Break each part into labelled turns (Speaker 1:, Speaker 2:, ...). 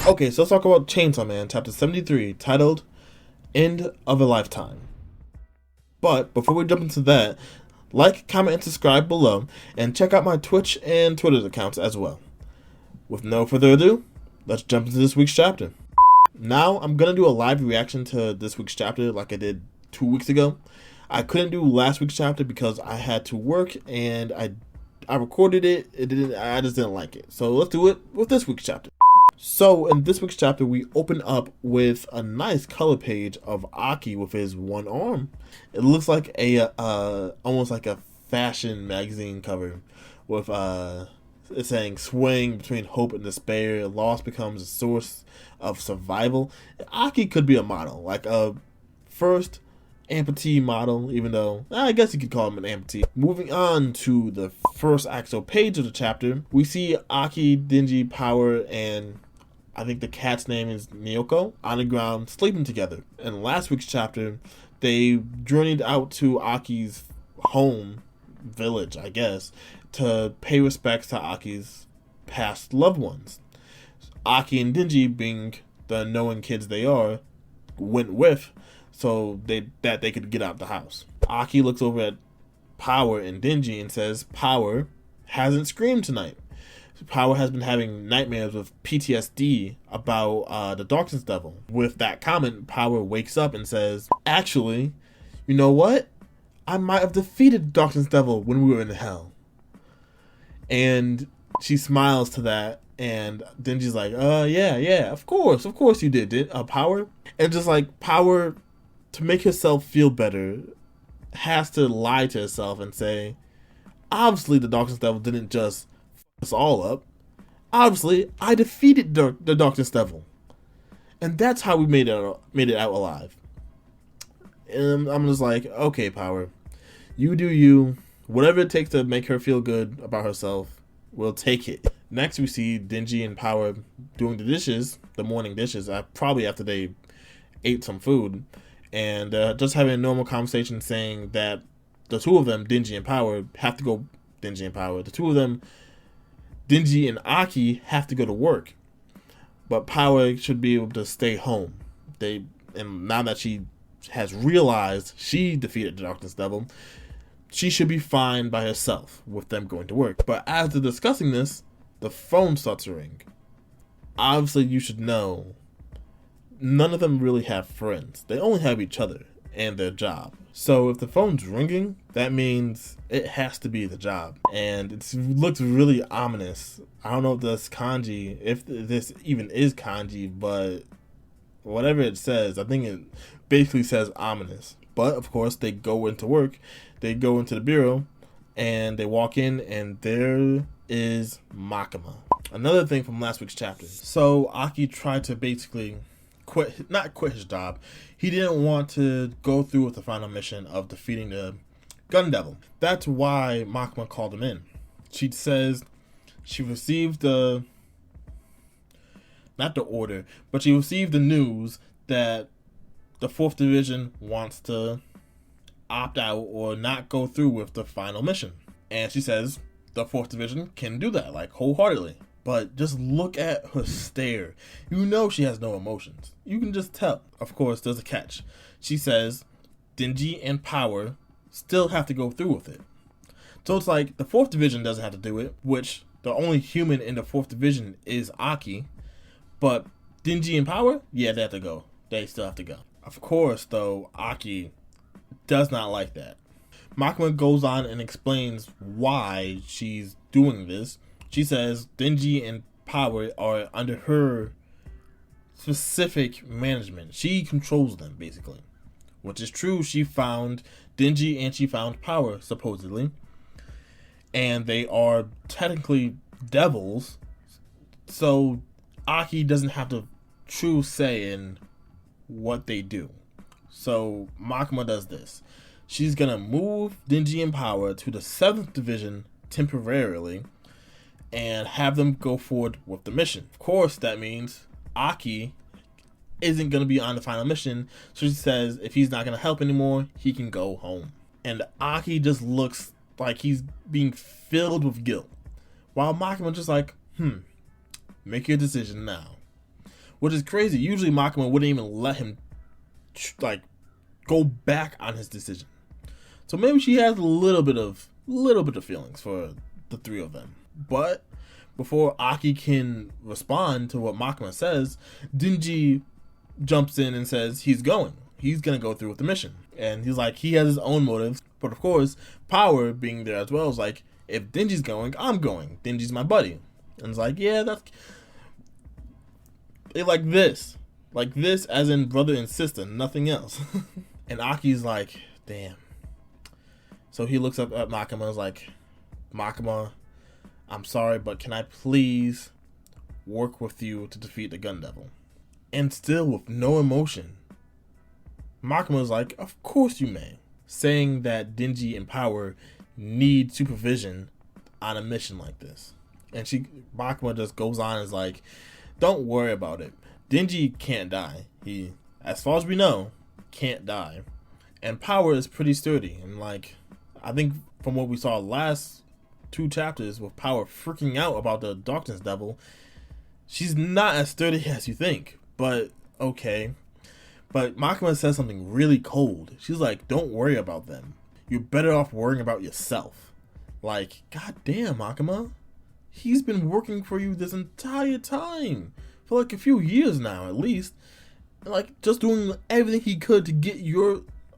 Speaker 1: Okay, so let's talk about Chainsaw Man, chapter 73, titled End of a Lifetime. But before we jump into that, like, comment, and subscribe below, and check out my Twitch and Twitter accounts as well. With no further ado, let's jump into this week's chapter. Now, I'm going to do a live reaction to this week's chapter like I did 2 weeks ago. I couldn't do last week's chapter because I had to work, and I recorded it. I just didn't like it. So let's do it with this week's chapter. So in this week's chapter, we open up with a nice color page of Aki with his one arm. It looks like a almost like a fashion magazine cover with it's saying, swaying between hope and despair, loss becomes a source of survival. Aki could be a model, like a first amputee model, even though I guess you could call him an amputee. Moving on to the first actual page of the chapter, we see Aki, Denji, Power, and I think the cat's name is Nyoko, on the ground sleeping together. In last week's chapter, they journeyed out to Aki's home, village, I guess, to pay respects to Aki's past loved ones. Aki and Denji, being the knowing kids they are, went with so that they could get out the house. Aki looks over at Power and Denji and says Power hasn't screamed tonight. Power has been having nightmares with PTSD about the Darkness Devil. With that comment, Power wakes up and says, actually, you know what? I might have defeated the Darkness Devil when we were in hell. And she smiles to that, and Denji's like, yeah, of course you did, Power. And just like Power, to make herself feel better, has to lie to herself and say, obviously the Darkness Devil didn't just us all up. Obviously, I defeated the Darkness Devil, and that's how we made it out alive. And I'm just like, okay, Power, you do you. Whatever it takes to make her feel good about herself, we'll take it. Next, we see Denji and Power doing the dishes, the morning dishes, probably after they ate some food, and just having a normal conversation, saying that the two of them, Denji and Power, have to go. Denji and Power, the two of them, Denji and Aki, have to go to work, but Power should be able to stay home. And now that she has realized she defeated the Darkness Devil, she should be fine by herself with them going to work. But as they're discussing this, the phone starts to ring. Obviously, you should know, none of them really have friends. They only have each other and their job. So if the phone's ringing, that means it has to be the job. And it looks really ominous. I don't know if that's kanji, if this even is kanji, but whatever it says, I think it basically says ominous. But of course, they go into work, they go into the bureau, and they walk in, and there is Makima. Another thing from last week's chapter. So Aki tried to basically not quit his job. He didn't want to go through with the final mission of defeating the Gun Devil. That's why Makima called him in. She says she received not the order, but she received the news that the 4th Division wants to opt out or not go through with the final mission. And she says the 4th Division can do that, like, wholeheartedly. But just look at her stare. You know she has no emotions. You can just tell. Of course, there's a catch. She says Denji and Power still have to go through with it. So it's like the 4th Division doesn't have to do it, which the only human in the 4th Division is Aki. But Denji and Power, yeah, they have to go. They still have to go. Of course, though, Aki does not like that. Makima goes on and explains why she's doing this. She says Denji and Power are under her specific management. She controls them, basically. Which is true. She found Denji and she found Power, supposedly. And they are technically devils. So Aki doesn't have the true say in what they do. So Makima does this. She's going to move Denji and Power to the 7th Division temporarily and have them go forward with the mission. Of course, that means Aki isn't going to be on the final mission, so she says if he's not going to help anymore, he can go home. And Aki just looks like he's being filled with guilt, while Makima just like, make your decision now. which is crazy. Usually Makima wouldn't even let him like go back on his decision. So maybe she has a little bit of feelings for the three of them. But before Aki can respond to what Makima says, Denji jumps in and says he's going to go through with the mission. And he's like, he has his own motives, but of course Power being there as well is like, if Denji's going, I'm going. Denji's my buddy. And it's like, yeah, that's they like this as in brother and sister, nothing else. And Aki's like, damn. So he looks up at Makima and is like, Makima, I'm sorry, but can I please work with you to defeat the Gun Devil? And still with no emotion, Makima is like, of course you may, saying that Denji and Power need supervision on a mission like this. And Makima just goes on and is like, don't worry about it. Denji can't die. He, as far as we know, can't die. And Power is pretty sturdy. And like, I think from what we saw last 2 chapters with Power freaking out about the Darkness Devil, she's not as sturdy as you think. But okay. But Makima says something really cold. She's like, don't worry about them. You're better off worrying about yourself. Like, goddamn, Makima. He's been working for you this entire time. For like a few years now, at least. Like, just doing everything he could to get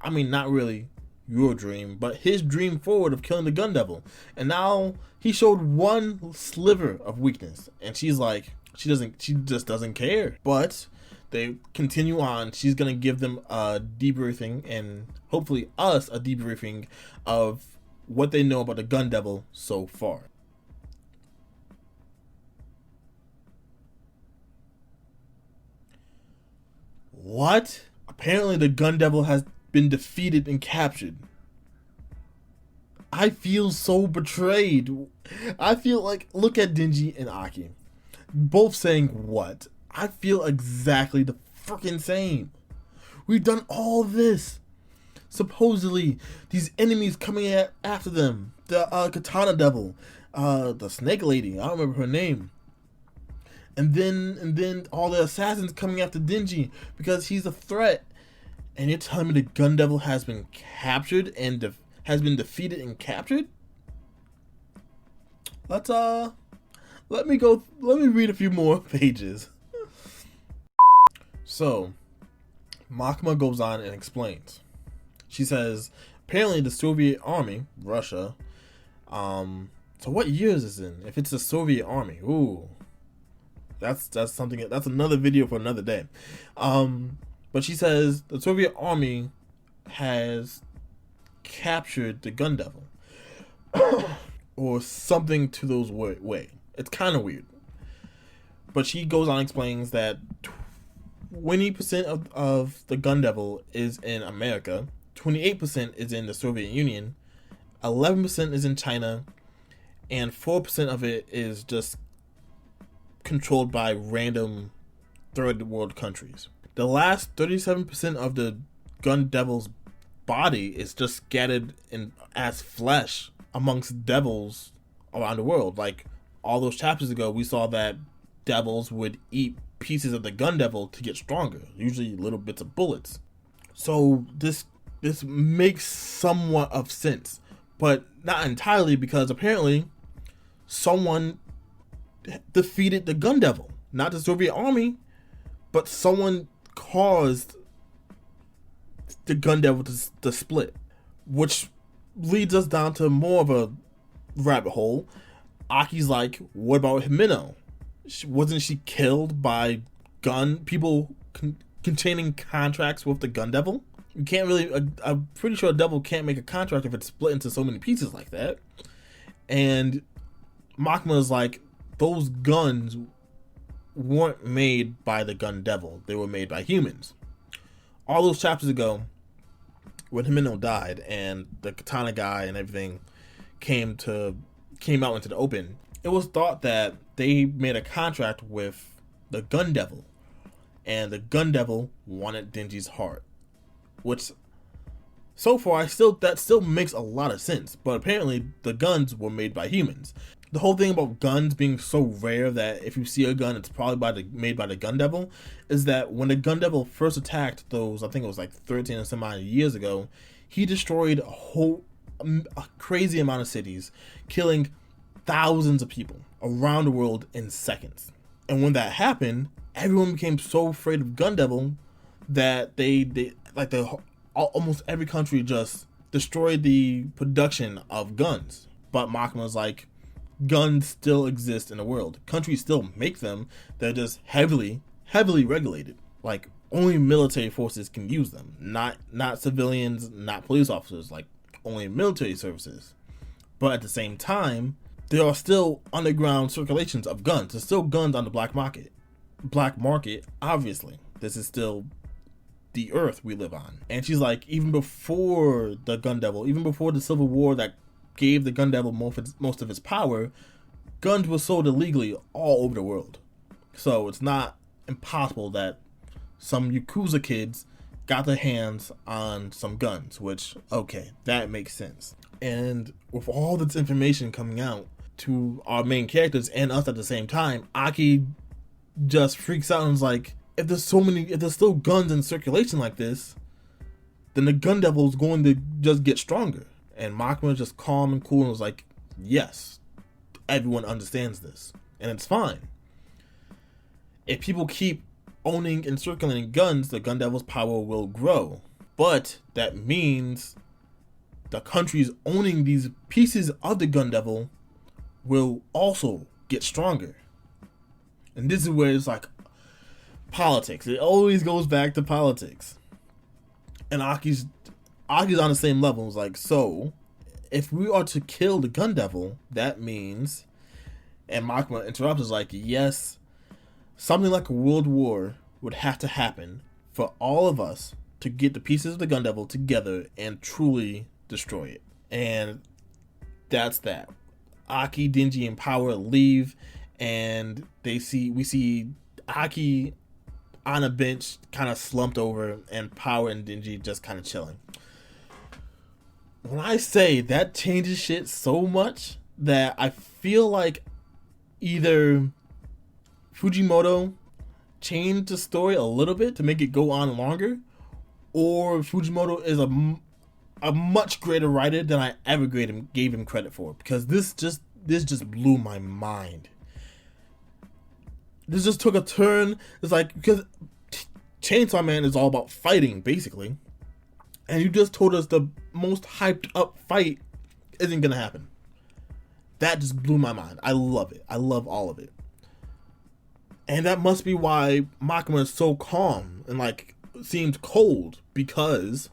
Speaker 1: not really your dream, but his dream forward of killing the Gun Devil. And now he showed one sliver of weakness. And she's like, she just doesn't care. But they continue on. She's going to give them a debriefing, and hopefully us a debriefing of what they know about the Gun Devil so far. What? Apparently the Gun Devil has been defeated and captured. I feel so betrayed. I feel like, look at Denji and Aki, both saying what? I feel exactly the freaking same. We've done all this. Supposedly, these enemies coming after them. The Katana Devil, the Snake Lady, I don't remember her name. And then all the assassins coming after Denji because he's a threat. And you're telling me the Gun Devil has been captured and has been defeated and captured? Let me read a few more pages. So, Makima goes on and explains. She says, apparently the Soviet army, Russia, so what year is this in? If it's the Soviet army, ooh, that's something, that's another video for another day. But she says the Soviet army has captured the Gun Devil. Or something to those way. It's kind of weird. But she goes on and explains that 20% of the Gun Devil is in America, 28% is in the Soviet Union, 11% is in China, and 4% of it is just controlled by random third world countries. The last 37% of the Gun Devil's body is just scattered as flesh amongst devils around the world. Like all those chapters ago, we saw that devils would eat pieces of the Gun Devil to get stronger, usually little bits of bullets. So this makes somewhat of sense, but not entirely, because apparently someone defeated the Gun Devil. Not the Soviet army, but someone caused the Gun Devil to split, which leads us down to more of a rabbit hole. Aki's like, what about Himeno? Wasn't she killed by people containing contracts with the Gun Devil? You can't really, I'm pretty sure a devil can't make a contract if it's split into so many pieces like that. And Makima is like, those guns weren't made by the Gun Devil. They were made by humans. All those chapters ago, when Himeno died and the Katana guy and everything came out into the open, it was thought that they made a contract with the Gun Devil, and the Gun Devil wanted Denji's heart, which so far that still makes a lot of sense. But apparently the guns were made by humans. the whole thing about guns being so rare that if you see a gun, it's probably made by the Gun Devil, is that when the Gun Devil first attacked those, I think it was like 13 or some odd years ago, he destroyed a crazy amount of cities, killing thousands of people around the world in seconds. And when that happened, everyone became so afraid of Gun Devil that almost every country just destroyed the production of guns. But Makima was like, guns still exist in the world. Countries still make them. They're just heavily regulated. Like, only military forces can use them. Not civilians, not police officers. Like, only military services. But at the same time, there are still underground circulations of guns. There's still guns on the black market. Black market, obviously. This is still the earth we live on. And she's like, even before the Gun Devil, even before the Civil War that gave the Gun Devil most of its power, guns were sold illegally all over the world. So it's not impossible that some Yakuza kids got their hands on some guns, which, okay, that makes sense. And with all this information coming out to our main characters and us at the same time, Aki just freaks out and is like, if there's still guns in circulation like this, then the Gun Devil is going to just get stronger. And Makima was just calm and cool and was like, yes, everyone understands this, and it's fine. If people keep owning and circulating guns, the Gun Devil's power will grow. But that means the countries owning these pieces of the Gun Devil will also get stronger. And this is where it's like politics. It always goes back to politics. And Aki's on the same level. It's like, so if we are to kill the Gun Devil, that means, and Makima interrupts, is like, yes, something like a world war would have to happen for all of us to get the pieces of the Gun Devil together and truly destroy it. And that's that. Aki, Denji, and Power leave, and we see Aki on a bench, kind of slumped over, and Power and Denji just kind of chilling. When I say that changes shit so much that I feel like either Fujimoto changed the story a little bit to make it go on longer, or Fujimoto is a much greater writer than I ever gave him credit for, because this just blew my mind. This just took a turn. It's like, because Chainsaw Man is all about fighting, basically, and you just told us the most hyped up fight isn't gonna happen. That just blew my mind. I love it. I love all of it. And that must be why Makima is so calm and like seems cold, because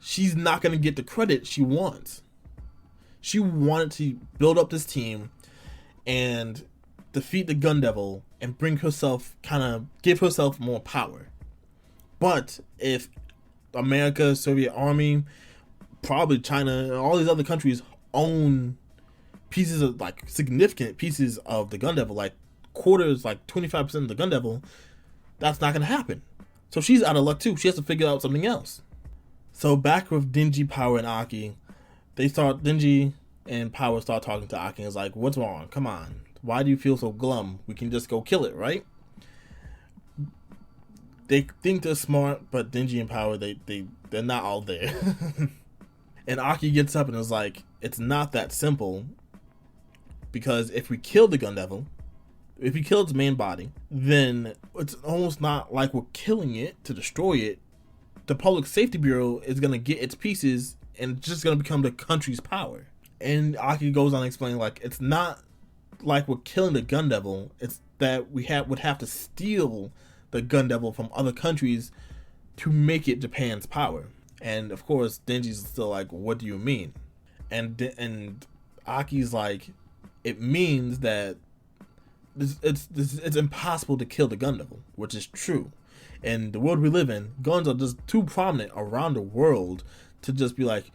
Speaker 1: she's not gonna get the credit she wants. She wanted to build up this team and defeat the Gun Devil and give herself more power. But if America, Soviet Army, probably China, all these other countries own pieces of, like, significant pieces of the Gun Devil, like quarters, like 25% of the Gun Devil, that's not gonna happen. So she's out of luck too. She has to figure out something else. So back with Denji, Power, and Aki, Denji and Power start talking to Aki and is like, what's wrong? Come on. Why do you feel so glum? We can just go kill it, right? They think they're smart, but Denji and Power, they're not all there. And Aki gets up and is like, it's not that simple, because if we kill the Gun Devil, if we kill its main body, then it's almost not like we're killing it to destroy it. The Public Safety Bureau is going to get its pieces and it's just going to become the country's power. And Aki goes on explaining, like, it's not like we're killing the Gun Devil, it's that we would have to steal the Gun Devil from other countries to make it Japan's power. And of course, Denji's still like, what do you mean? And Aki's like, it means that it's impossible to kill the Gun Devil, which is true. In the world we live in, guns are just too prominent around the world to just be like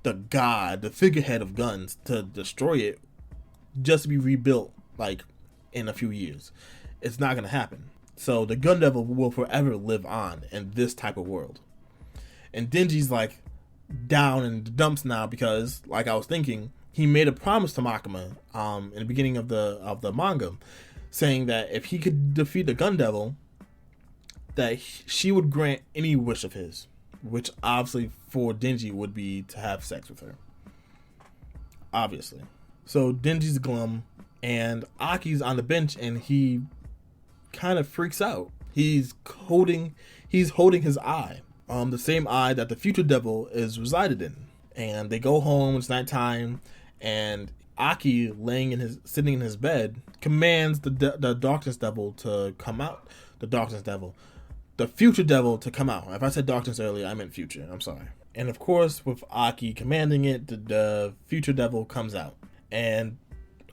Speaker 1: the figurehead of guns, to destroy it just to be rebuilt like in a few years. It's not gonna happen. So the Gun Devil will forever live on in this type of world. And Denji's like down in the dumps now, because, like I was thinking, he made a promise to Makima in the beginning of the manga, saying that if he could defeat the Gun Devil, that she would grant any wish of his, which obviously for Denji would be to have sex with her. Obviously. So Denji's glum, and Aki's on the bench, and he kind of freaks out. He's holding his eye, the same eye that the future devil is resided in. And they go home. It's nighttime, and Aki, sitting in his bed, commands the darkness devil to come out. The future devil to come out. If I said darkness earlier, I meant future. I'm sorry. And of course, with Aki commanding it, the future devil comes out. And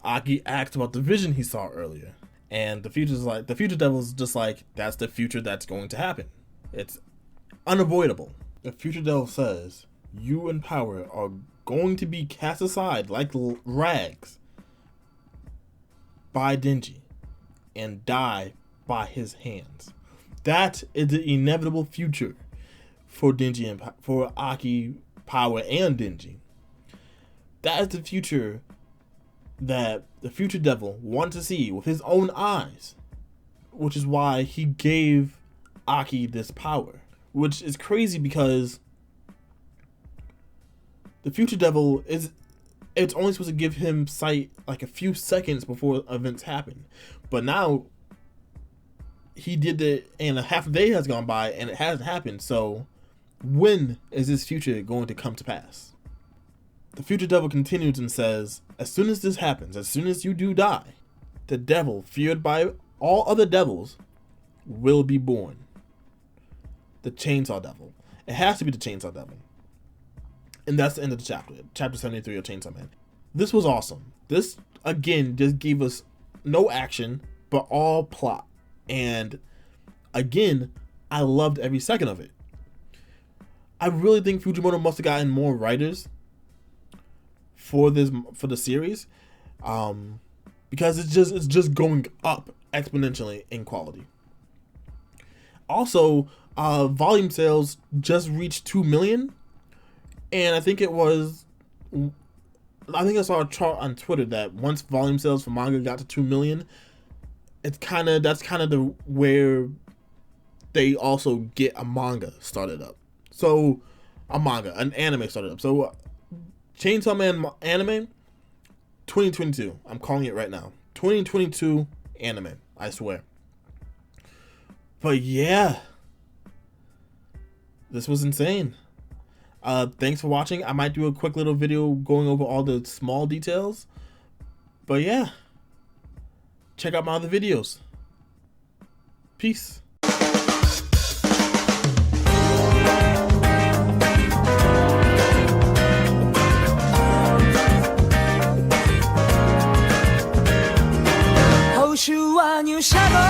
Speaker 1: Aki asks about the vision he saw earlier. And the future devil's just like, that's the future that's going to happen. It's unavoidable. The future devil says, you and power are going to be cast aside like rags by Denji and die by his hands. That is the inevitable future for Denji and for Aki, Power, and Denji. That is the future that the future devil wanted to see with his own eyes, which is why he gave Aki this power, which is crazy because the future devil it's only supposed to give him sight like a few seconds before events happen, but now he did it and a half a day has gone by and it hasn't happened. So when is this future going to come to pass? The future devil continues and says, as soon as this happens, as soon as you do die, the devil, feared by all other devils, will be born. The Chainsaw Devil. It has to be the Chainsaw Devil. And that's the end of the chapter. Chapter 73 of Chainsaw Man. This was awesome. This, again, just gave us no action, but all plot. And, again, I loved every second of it. I really think Fujimoto must have gotten more writers for the series, because it's just going up exponentially in quality. Also, volume sales just reached 2 million, and I think I saw a chart on Twitter that once volume sales for manga got to 2 million, that's kind of where they also get a manga started up. So an anime started up. So Chainsaw Man anime 2022. I'm calling it right now. 2022 anime. I swear. But yeah, this was insane. Thanks for watching. I might do a quick little video going over all the small details. But yeah, check out my other videos. Peace.
Speaker 2: Shadow